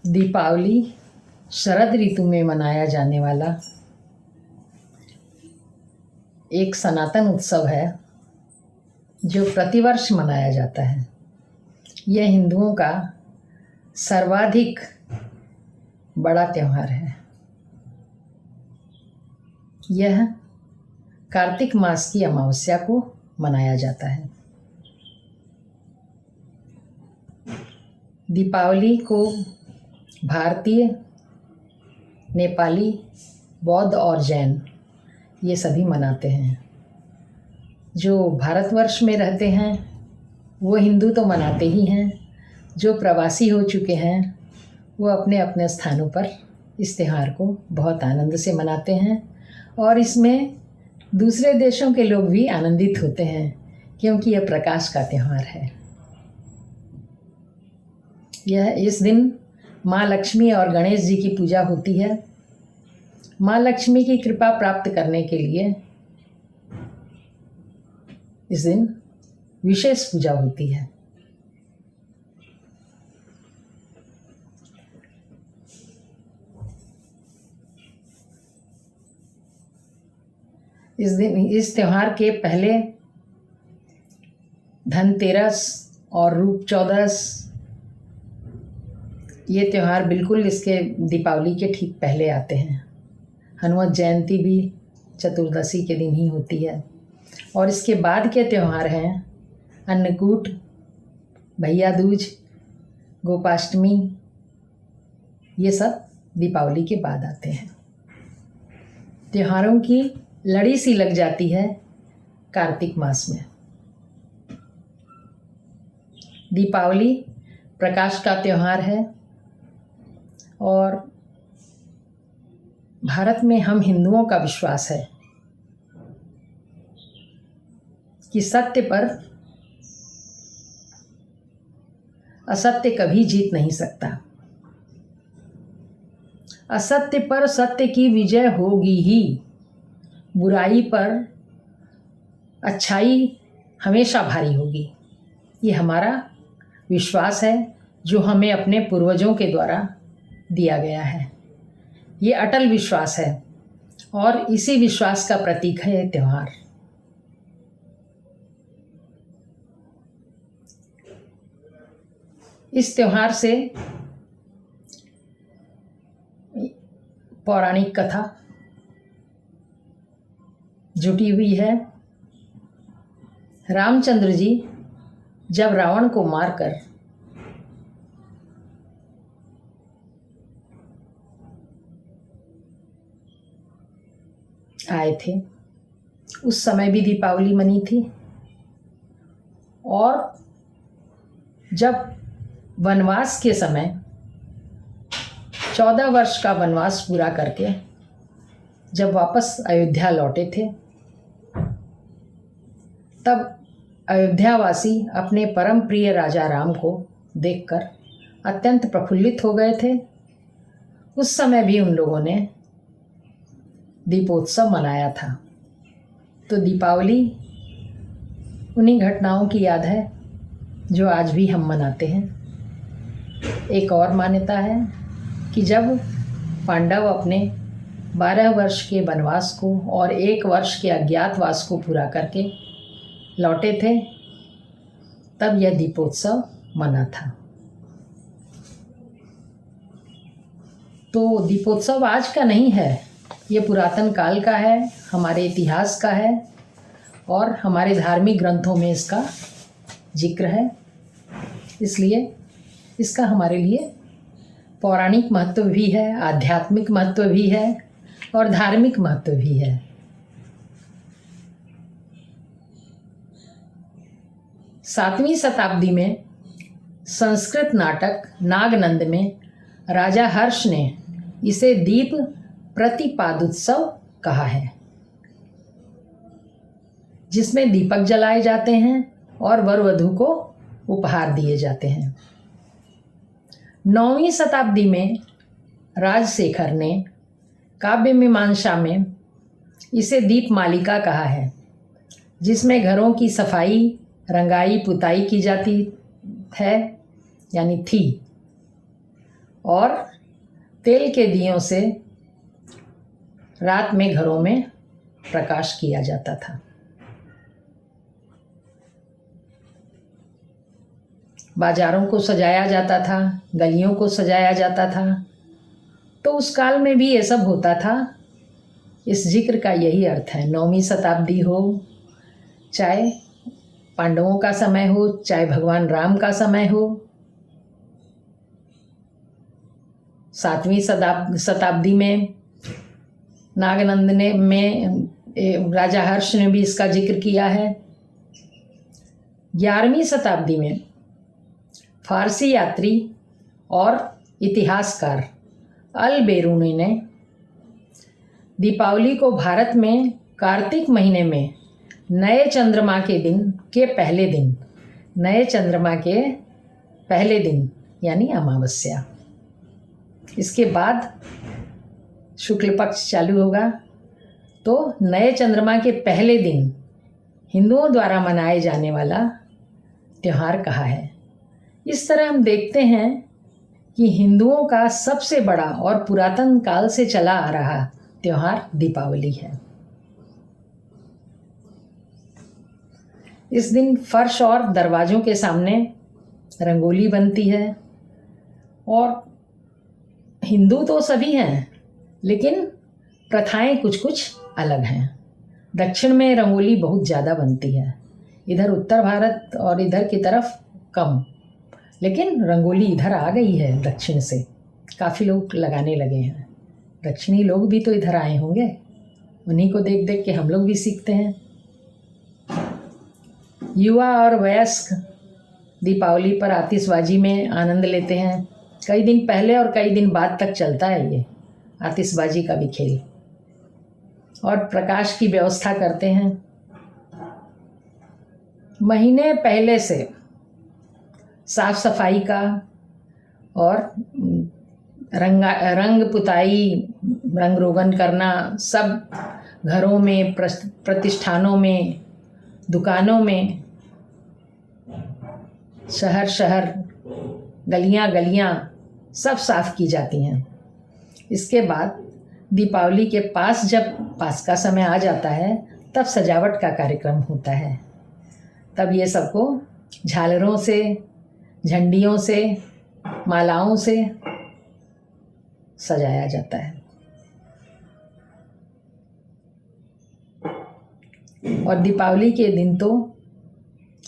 दीपावली शरद ऋतु में मनाया जाने वाला एक सनातन उत्सव है जो प्रतिवर्ष मनाया जाता है। यह हिंदुओं का सर्वाधिक बड़ा त्यौहार है। यह कार्तिक मास की अमावस्या को मनाया जाता है। दीपावली को भारतीय, नेपाली, बौद्ध और जैन ये सभी मनाते हैं। जो भारतवर्ष में रहते हैं वो हिंदू तो मनाते ही हैं, जो प्रवासी हो चुके हैं वो अपने अपने स्थानों पर इस त्यौहार को बहुत आनंद से मनाते हैं और इसमें दूसरे देशों के लोग भी आनंदित होते हैं क्योंकि यह प्रकाश का त्यौहार है। इस दिन माँ लक्ष्मी और गणेश जी की पूजा होती है। माँ लक्ष्मी की कृपा प्राप्त करने के लिए इस दिन विशेष पूजा होती है। इस त्यौहार के पहले धनतेरस और रूप चौदस, ये त्यौहार बिल्कुल इसके दीपावली के ठीक पहले आते हैं। हनुमत जयंती भी चतुर्दशी के दिन ही होती है और इसके बाद के त्यौहार हैं अन्नकूट, भैया दूज, गोपाष्टमी। ये सब दीपावली के बाद आते हैं। त्योहारों की लड़ी सी लग जाती है कार्तिक मास में। दीपावली प्रकाश का त्यौहार है और भारत में हम हिंदुओं का विश्वास है कि सत्य पर असत्य कभी जीत नहीं सकता। असत्य पर सत्य की विजय होगी ही। बुराई पर अच्छाई हमेशा भारी होगी। ये हमारा विश्वास है जो हमें अपने पूर्वजों के द्वारा दिया गया है। ये अटल विश्वास है और इसी विश्वास का प्रतीक है ये त्यौहार। इस त्यौहार से पौराणिक कथा जुटी हुई है। रामचंद्र जी जब रावण को मारकर आए थे, उस समय भी दीपावली मनी थी और जब वनवास के समय 14 वर्ष का वनवास पूरा करके जब वापस अयोध्या लौटे थे, तब अयोध्यावासी अपने परम प्रिय राजा राम को देखकर अत्यंत प्रफुल्लित हो गए थे। उस समय भी उन लोगों ने दीपोत्सव मनाया था। तो दीपावली उन्हीं घटनाओं की याद है जो आज भी हम मनाते हैं। एक और मान्यता है कि जब पांडव अपने 12 वर्ष के वनवास को और 1 वर्ष के अज्ञातवास को पूरा करके लौटे थे, तब यह दीपोत्सव मना था। तो दीपोत्सव आज का नहीं है, ये पुरातन काल का है, हमारे इतिहास का है और हमारे धार्मिक ग्रंथों में इसका जिक्र है। इसलिए इसका हमारे लिए पौराणिक महत्व भी है, आध्यात्मिक महत्व भी है और धार्मिक महत्व भी है। सातवीं शताब्दी में संस्कृत नाटक नागनंद में राजा हर्ष ने इसे दीप प्रतिपादोत्सव कहा है, जिसमें दीपक जलाए जाते हैं और वर वधू को उपहार दिए जाते हैं। 9वीं शताब्दी में राजशेखर ने काव्य मीमांसा में इसे दीपमालिका कहा है, जिसमें घरों की सफाई, रंगाई, पुताई की जाती है, यानी थी, और तेल के दियों से रात में घरों में प्रकाश किया जाता था। बाजारों को सजाया जाता था, गलियों को सजाया जाता था। तो उस काल में भी ये सब होता था। इस जिक्र का यही अर्थ है। 9वीं शताब्दी हो, चाहे पांडवों का समय हो, चाहे भगवान राम का समय हो, 7वीं शताब्दी में नागनंद ने राजा हर्ष ने भी इसका जिक्र किया है। 11वीं शताब्दी में फारसी यात्री और इतिहासकार अल बेरूनी ने दीपावली को भारत में कार्तिक महीने में नए चंद्रमा के दिन के पहले दिन, नए चंद्रमा के पहले दिन यानी अमावस्या, इसके बाद शुक्ल पक्ष चालू होगा, तो नए चंद्रमा के पहले दिन हिंदुओं द्वारा मनाए जाने वाला त्यौहार कहा है। इस तरह हम देखते हैं कि हिंदुओं का सबसे बड़ा और पुरातन काल से चला आ रहा त्यौहार दीपावली है। इस दिन फर्श और दरवाज़ों के सामने रंगोली बनती है। और हिंदू तो सभी हैं, लेकिन प्रथाएं कुछ कुछ अलग हैं। दक्षिण में रंगोली बहुत ज़्यादा बनती है, इधर उत्तर भारत और इधर की तरफ कम, लेकिन रंगोली इधर आ गई है दक्षिण से, काफ़ी लोग लगाने लगे हैं। दक्षिणी लोग भी तो इधर आए होंगे, उन्हीं को देख देख के हम लोग भी सीखते हैं। युवा और वयस्क दीपावली पर आतिशबाजी में आनंद लेते हैं। कई दिन पहले और कई दिन बाद तक चलता है ये आतिशबाजी का भी खेल, और प्रकाश की व्यवस्था करते हैं। महीने पहले से साफ सफाई का और रंग पुताई, रंग रोगन करना, सब घरों में, प्रतिष्ठानों में, दुकानों में, शहर शहर, गलियां गलियां सब साफ की जाती हैं। इसके बाद दीपावली के पास जब पास का समय आ जाता है, तब सजावट का कार्यक्रम होता है। तब ये सबको झालरों से, झंडियों से, मालाओं से सजाया जाता है। और दीपावली के दिन तो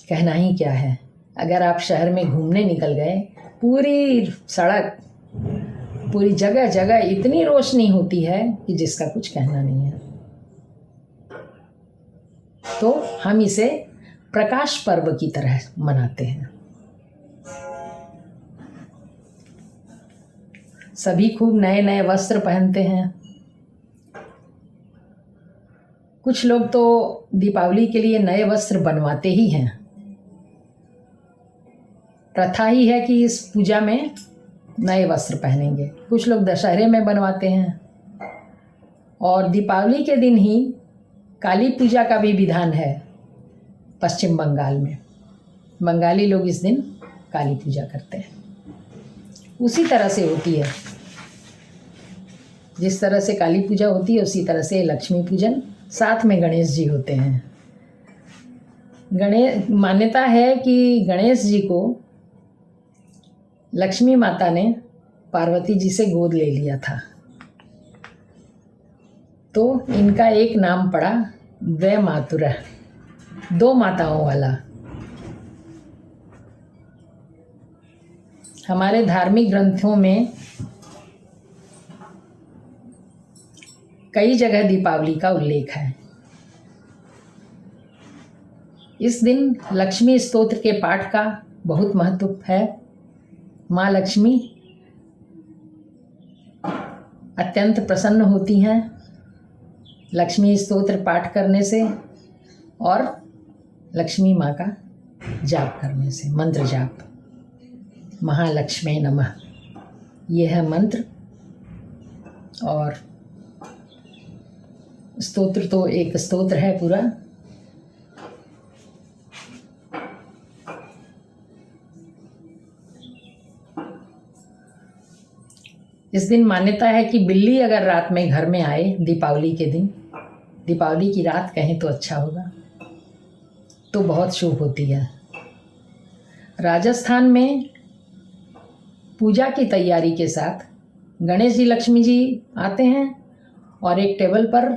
कहना ही क्या है। अगर आप शहर में घूमने निकल गए, पूरी सड़क, पूरी जगह जगह इतनी रोशनी होती है कि जिसका कुछ कहना नहीं है। तो हम इसे प्रकाश पर्व की तरह मनाते हैं। सभी खूब नए नए वस्त्र पहनते हैं। कुछ लोग तो दीपावली के लिए नए वस्त्र बनवाते ही हैं। प्रथा ही है कि इस पूजा में नए वस्त्र पहनेंगे। कुछ लोग दशहरे में बनवाते हैं। और दीपावली के दिन ही काली पूजा का भी विधान है पश्चिम बंगाल में। बंगाली लोग इस दिन काली पूजा करते हैं। उसी तरह से होती है, जिस तरह से काली पूजा होती है उसी तरह से लक्ष्मी पूजन, साथ में गणेश जी होते हैं। मान्यता है कि गणेश जी को लक्ष्मी माता ने पार्वती जी से गोद ले लिया था, तो इनका एक नाम पड़ा द्वै मातुरः, दो माताओं वाला। हमारे धार्मिक ग्रंथों में कई जगह दीपावली का उल्लेख है। इस दिन लक्ष्मी स्तोत्र के पाठ का बहुत महत्व है। माँ लक्ष्मी अत्यंत प्रसन्न होती हैं लक्ष्मी स्तोत्र पाठ करने से और लक्ष्मी माँ का जाप करने से, मंत्र जाप। महालक्ष्मी नमः, ये है मंत्र। और स्तोत्र तो एक स्तोत्र है पूरा। इस दिन मान्यता है कि बिल्ली अगर रात में घर में आए दीपावली के दिन, दीपावली की रात कहें तो अच्छा होगा, तो बहुत शुभ होती है। राजस्थान में पूजा की तैयारी के साथ गणेश जी लक्ष्मी जी आते हैं और एक टेबल पर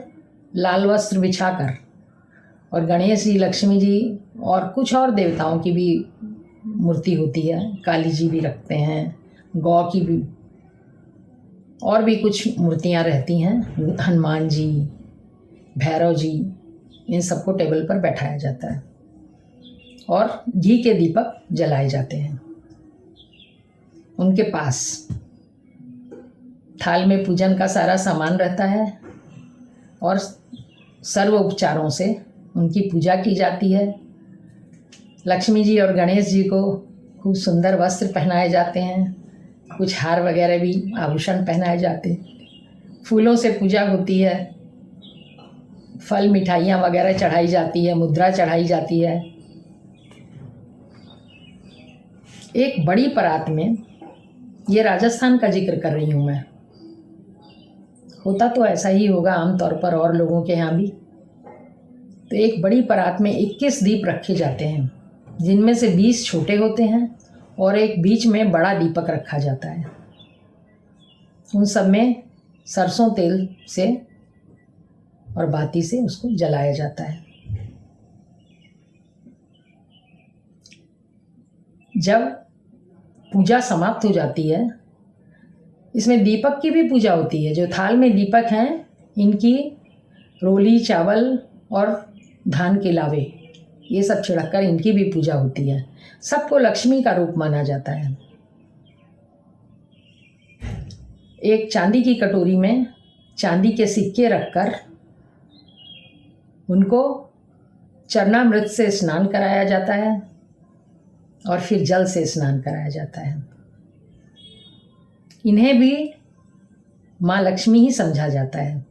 लाल वस्त्र बिछाकर और गणेश जी लक्ष्मी जी और कुछ और देवताओं की भी मूर्ति होती है, काली जी भी रखते हैं, गौ की भी और भी कुछ मूर्तियाँ रहती हैं, हनुमान जी, भैरव जी, इन सबको टेबल पर बैठाया जाता है और घी के दीपक जलाए जाते हैं। उनके पास थाल में पूजन का सारा सामान रहता है और सर्व उपचारों से उनकी पूजा की जाती है। लक्ष्मी जी और गणेश जी को खूब सुंदर वस्त्र पहनाए जाते हैं, कुछ हार वगैरह भी आभूषण पहनाए जाते हैं, फूलों से पूजा होती है, फल मिठाइयाँ वगैरह चढ़ाई जाती है, मुद्रा चढ़ाई जाती है। एक बड़ी परात में, ये राजस्थान का जिक्र कर रही हूँ मैं, होता तो ऐसा ही होगा आमतौर पर और लोगों के यहाँ भी, तो एक बड़ी परात में 21 दीप रखे जाते हैं, जिनमें से 20 छोटे होते हैं और एक बीच में बड़ा दीपक रखा जाता है। उन सब में सरसों तेल से और बाती से उसको जलाया जाता है। जब पूजा समाप्त हो जाती है, इसमें दीपक की भी पूजा होती है। जो थाल में दीपक हैं, इनकी रोली, चावल और धान के लावे, ये सब छिड़ककर इनकी भी पूजा होती है। सबको लक्ष्मी का रूप माना जाता है। एक चांदी की कटोरी में चांदी के सिक्के रखकर उनको चरणामृत से स्नान कराया जाता है और फिर जल से स्नान कराया जाता है। इन्हें भी माँ लक्ष्मी ही समझा जाता है।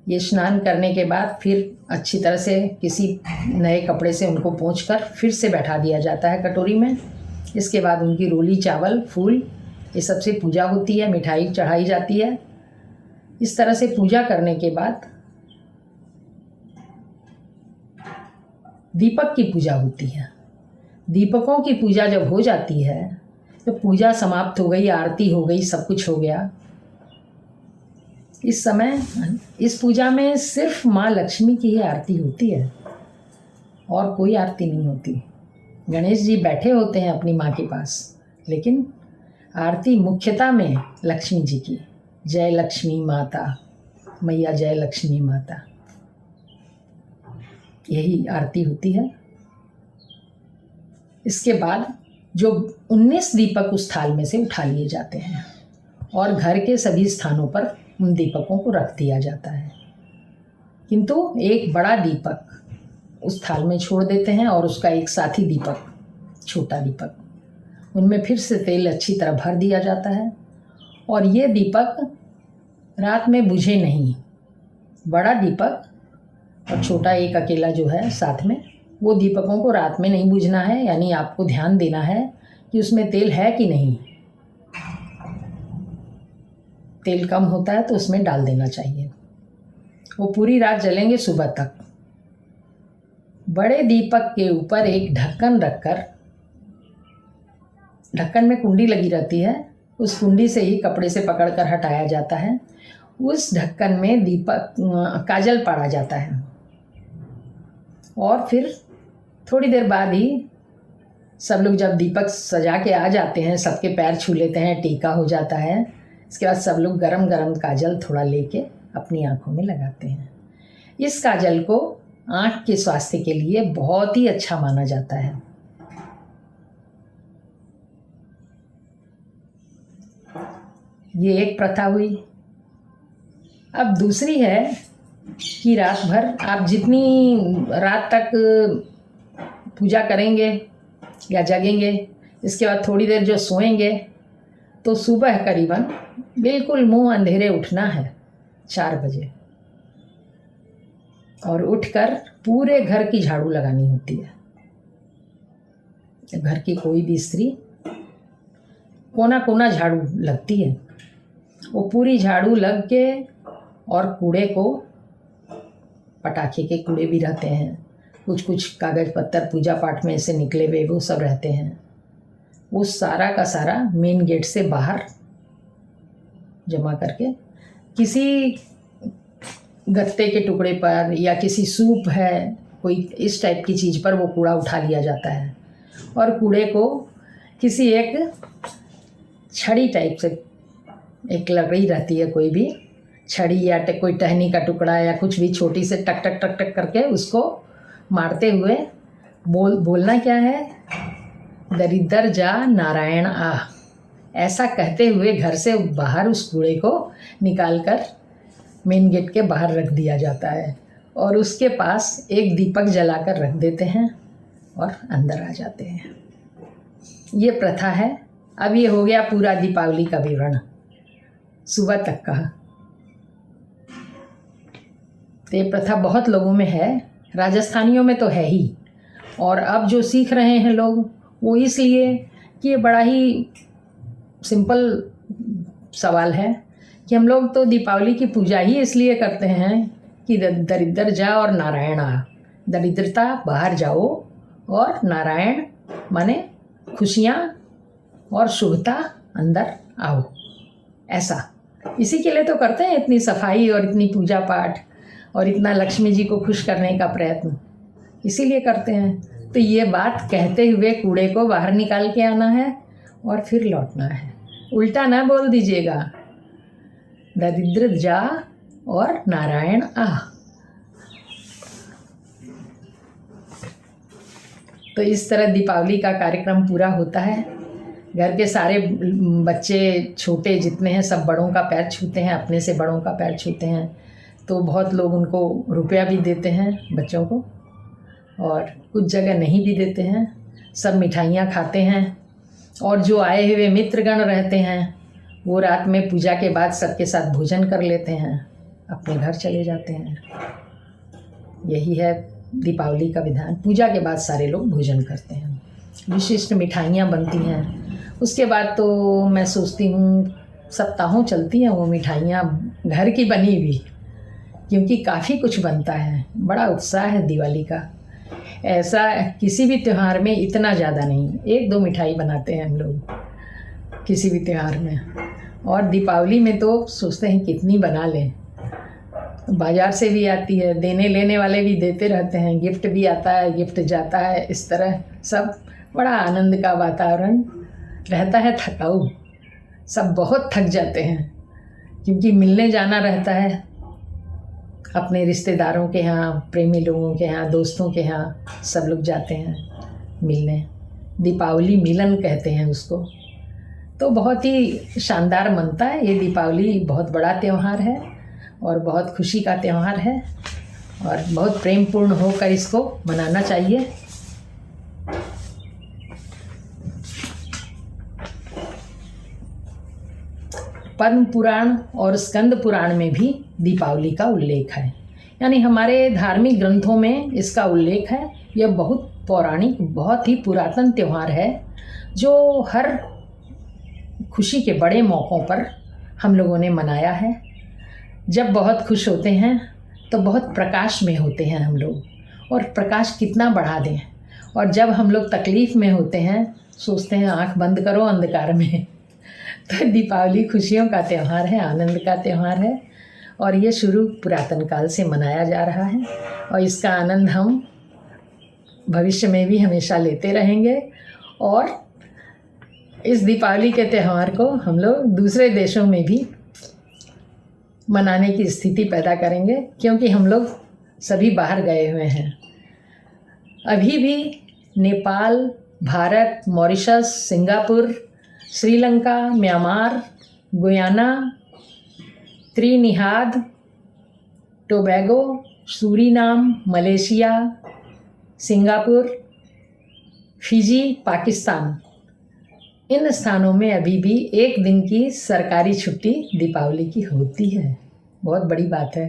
ये स्नान करने के बाद फिर अच्छी तरह से किसी नए कपड़े से उनको पोंछकर फिर से बैठा दिया जाता है कटोरी में। इसके बाद उनकी रोली, चावल, फूल, ये सब से पूजा होती है, मिठाई चढ़ाई जाती है। इस तरह से पूजा करने के बाद दीपक की पूजा होती है। दीपकों की पूजा जब हो जाती है तो पूजा समाप्त हो गई, आरती हो गई, सब कुछ हो गया। इस समय इस पूजा में सिर्फ माँ लक्ष्मी की ही आरती होती है और कोई आरती नहीं होती। गणेश जी बैठे होते हैं अपनी माँ के पास, लेकिन आरती मुख्यतः में लक्ष्मी जी की। जय लक्ष्मी माता, मैया जय लक्ष्मी माता, यही आरती होती है। इसके बाद जो 19 दीपक उस थाल में से उठा लिए जाते हैं और घर के सभी स्थानों पर उन दीपकों को रख दिया जाता है, किंतु एक बड़ा दीपक उस थाल में छोड़ देते हैं और उसका एक साथी दीपक, छोटा दीपक, उनमें फिर से तेल अच्छी तरह भर दिया जाता है और ये दीपक रात में बुझे नहीं। बड़ा दीपक और छोटा एक अकेला जो है साथ में, वो दीपकों को रात में नहीं बुझना है, यानी आपको ध्यान देना है कि उसमें तेल है कि नहीं। तेल कम होता है तो उसमें डाल देना चाहिए। वो पूरी रात जलेंगे सुबह तक। बड़े दीपक के ऊपर एक ढक्कन रखकर, ढक्कन में कुंडी लगी रहती है, उस कुंडी से ही कपड़े से पकड़कर हटाया जाता है। उस ढक्कन में दीपक काजल पाड़ा जाता है और फिर थोड़ी देर बाद ही सब लोग जब दीपक सजा के आ जाते हैं, सबके पैर छू लेते हैं, टीका हो जाता है। इसके बाद सब लोग गरम गरम काजल थोड़ा लेके अपनी आँखों में लगाते हैं। इस काजल को आँख के स्वास्थ्य के लिए बहुत ही अच्छा माना जाता है। ये एक प्रथा हुई। अब दूसरी है कि रात भर आप जितनी रात तक पूजा करेंगे या जगेंगे, इसके बाद थोड़ी देर जो सोएंगे, तो सुबह करीबन बिल्कुल मुंह अंधेरे उठना है 4 बजे और उठकर पूरे घर की झाड़ू लगानी होती है। घर की कोई भी स्त्री कोना कोना झाड़ू लगती है वो पूरी झाड़ू लग के, और कूड़े को, पटाखे के कूड़े भी रहते हैं, कुछ कुछ कागज़ पत्तर पूजा पाठ में से निकले हुए वो सब रहते हैं, वो सारा का सारा मेन गेट से बाहर जमा करके किसी गत्ते के टुकड़े पर या किसी सूप है, कोई इस टाइप की चीज़ पर वो कूड़ा उठा लिया जाता है, और कूड़े को किसी एक छड़ी टाइप से, एक लकड़ी रहती है, कोई भी छड़ी या कोई टहनी का टुकड़ा या कुछ भी छोटी से टक टक टक टक करके उसको मारते हुए बोलना क्या है, दरिद्र जा नारायण आ, ऐसा कहते हुए घर से बाहर उस कूड़े को निकालकर मेन गेट के बाहर रख दिया जाता है, और उसके पास एक दीपक जलाकर रख देते हैं और अंदर आ जाते हैं। ये प्रथा है। अब ये हो गया पूरा दीपावली का विवरण सुबह तक का। तो ये प्रथा बहुत लोगों में है, राजस्थानियों में तो है ही, और अब जो सीख रहे हैं लोग वो इसलिए कि ये बड़ा ही सिंपल सवाल है कि हम लोग तो दीपावली की पूजा ही इसलिए करते हैं कि दरिद्र जा और नारायण आ, दरिद्रता बाहर जाओ और नारायण माने खुशियाँ और शुभता अंदर आओ, ऐसा इसी के लिए तो करते हैं इतनी सफाई और इतनी पूजा पाठ और इतना लक्ष्मी जी को खुश करने का प्रयत्न, इसीलिए करते हैं। तो ये बात कहते हुए कूड़े को बाहर निकाल के आना है और फिर लौटना है, उल्टा ना बोल दीजिएगा, दरिद्र जा और नारायण आ। तो इस तरह दीपावली का कार्यक्रम पूरा होता है। घर के सारे बच्चे छोटे जितने हैं सब बड़ों का पैर छूते हैं, अपने से बड़ों का पैर छूते हैं। तो बहुत लोग उनको रुपया भी देते हैं बच्चों को, और कुछ जगह नहीं भी देते हैं। सब मिठाइयाँ खाते हैं, और जो आए हुए मित्रगण रहते हैं वो रात में पूजा के बाद सबके साथ भोजन कर लेते हैं, अपने घर चले जाते हैं। यही है दीपावली का विधान। पूजा के बाद सारे लोग भोजन करते हैं, विशिष्ट मिठाइयाँ बनती हैं। उसके बाद तो मैं सोचती हूँ सप्ताहों चलती हैं वो मिठाइयाँ, घर की बनी हुई, क्योंकि काफ़ी कुछ बनता है। बड़ा उत्साह है दिवाली का। ऐसा किसी भी त्यौहार में इतना ज़्यादा नहीं, 1-2 मिठाई बनाते हैं हम लोग किसी भी त्यौहार में, और दीपावली में तो सोचते हैं कितनी बना लें। बाज़ार से भी आती है, देने लेने वाले भी देते रहते हैं, गिफ्ट भी आता है, गिफ्ट जाता है, इस तरह सब बड़ा आनंद का वातावरण रहता है। थकाऊ सब बहुत थक जाते हैं, क्योंकि मिलने जाना रहता है अपने रिश्तेदारों के यहाँ, प्रेमी लोगों के यहाँ, दोस्तों के यहाँ, सब लोग जाते हैं मिलने। दीपावली मिलन कहते हैं उसको। तो बहुत ही शानदार मनता है ये दीपावली। बहुत बड़ा त्यौहार है और बहुत खुशी का त्यौहार है, और बहुत प्रेमपूर्ण होकर इसको मनाना चाहिए। पद्म पुराण और स्कंद पुराण में भी दीपावली का उल्लेख है, यानी हमारे धार्मिक ग्रंथों में इसका उल्लेख है। यह बहुत पौराणिक, बहुत ही पुरातन त्यौहार है, जो हर खुशी के बड़े मौक़ों पर हम लोगों ने मनाया है। जब बहुत खुश होते हैं तो बहुत प्रकाश में होते हैं हम लोग, और प्रकाश कितना बढ़ा दें। और जब हम लोग तकलीफ़ में होते हैं, सोचते हैं आँख बंद करो अंधकार में। तो दीपावली खुशियों का त्यौहार है, आनंद का त्यौहार है, और ये शुरू पुरातन काल से मनाया जा रहा है, और इसका आनंद हम भविष्य में भी हमेशा लेते रहेंगे। और इस दीपावली के त्यौहार को हम लोग दूसरे देशों में भी मनाने की स्थिति पैदा करेंगे, क्योंकि हम लोग सभी बाहर गए हुए हैं। अभी भी Nepal, Bharat, Mauritius, Singapore, Sri Lanka, Myanmar, Guyana, Trinidad, Tobago, Suriname, Malaysia, Singapore, Fiji, Pakistan, इन स्थानों में अभी भी 1 दिन की सरकारी छुट्टी दीपावली की होती है। बहुत बड़ी बात है।